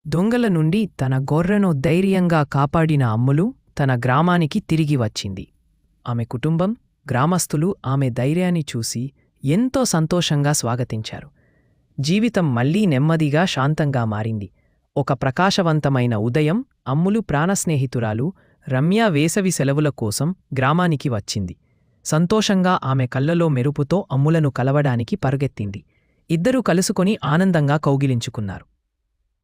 దొంగల నుండి తన గొర్రెను ధైర్యంగా కాపాడిన అమ్ములు తన గ్రామానికి తిరిగి వచ్చింది. ఆమె కుటుంబం, గ్రామస్తులు ఆమె ధైర్యాన్ని చూసి ఎంతో సంతోషంగా స్వాగతించారు. జీవితం మళ్లీ నెమ్మదిగా శాంతంగా మారింది. ఒక ప్రకాశవంతమైన ఉదయం అమ్ములు ప్రాణస్నేహితురాలు రమ్య వేసవి సెలవుల కోసం గ్రామానికి వచ్చింది. సంతోషంగా ఆమె కళ్ళలో మెరుపుతో అమ్ములను కలవడానికి పరుగెత్తింది. ఇద్దరూ కలుసుకొని ఆనందంగా కౌగిలించుకున్నారు.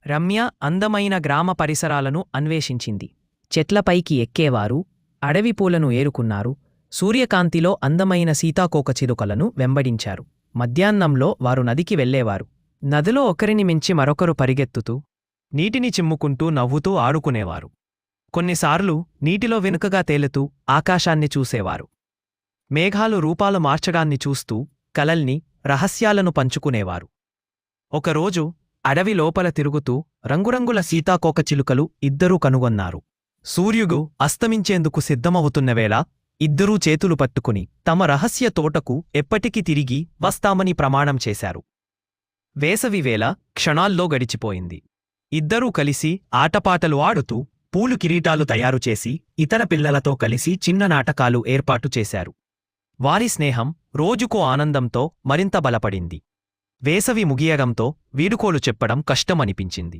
రమ్య అందమైన గ్రామ పరిసరాలను అన్వేషించింది. చెట్లపైకి ఎక్కేవారు, అడవి పూలను ఏరుకున్నారు, సూర్యకాంతిలో అందమైన సీతాకోకచిలుకలను వెంబడించారు. మధ్యాహ్నంలో వారు నదికి వెళ్లేవారు. నదిలో ఒకరిని మించి మరొకరు పరిగెత్తుతూ, నీటిని చిమ్ముకుంటూ నవ్వుతూ ఆడుకునేవారు. కొన్నిసార్లు నీటిలో వెనుకగా తేలుతూ ఆకాశాన్ని చూసేవారు. మేఘాలు రూపాలు మార్చడాన్ని చూస్తూ కలల్ని, రహస్యాలను పంచుకునేవారు. ఒకరోజు అడవి లోపల తిరుగుతూ రంగురంగుల సీతాకోకచిలుకలు ఇద్దరూ కనుగొన్నారు. సూర్యుడు అస్తమించేందుకు సిద్ధమవుతున్నవేళ ఇద్దరూ చేతులు పట్టుకుని తమ రహస్య తోటకు ఎప్పటికీ తిరిగి వస్తామని ప్రమాణం చేశారు. వేసవివేళ క్షణాల్లో గడిచిపోయింది. ఇద్దరూ కలిసి ఆటపాటలు ఆడుతూ, పూలు కిరీటాలు తయారుచేసి, ఇతర పిల్లలతో కలిసి చిన్న నాటకాలు ఏర్పాటు చేశారు. వారి స్నేహం రోజుకో ఆనందంతో మరింత బలపడింది. వేసవి ముగియడంతో వీడుకోలు చెప్పడం కష్టమనిపించింది.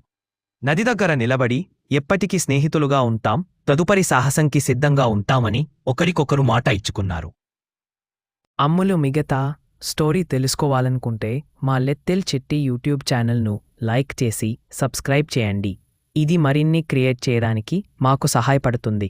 నది దగ్గర నిలబడి ఎప్పటికీ స్నేహితులుగా ఉంటాం, తదుపరి సాహసంకి సిద్ధంగా ఉంటామని ఒకరికొకరు మాట ఇచ్చుకున్నారు. అమ్ములు మిగతా స్టోరీ తెలుసుకోవాలనుకుంటే మా లిటిల్ చిట్టి యూట్యూబ్ ఛానల్ను లైక్ చేసి సబ్స్క్రైబ్ చేయండి. ఇది మరిన్ని క్రియేట్ చేయడానికి మాకు సహాయపడుతుంది.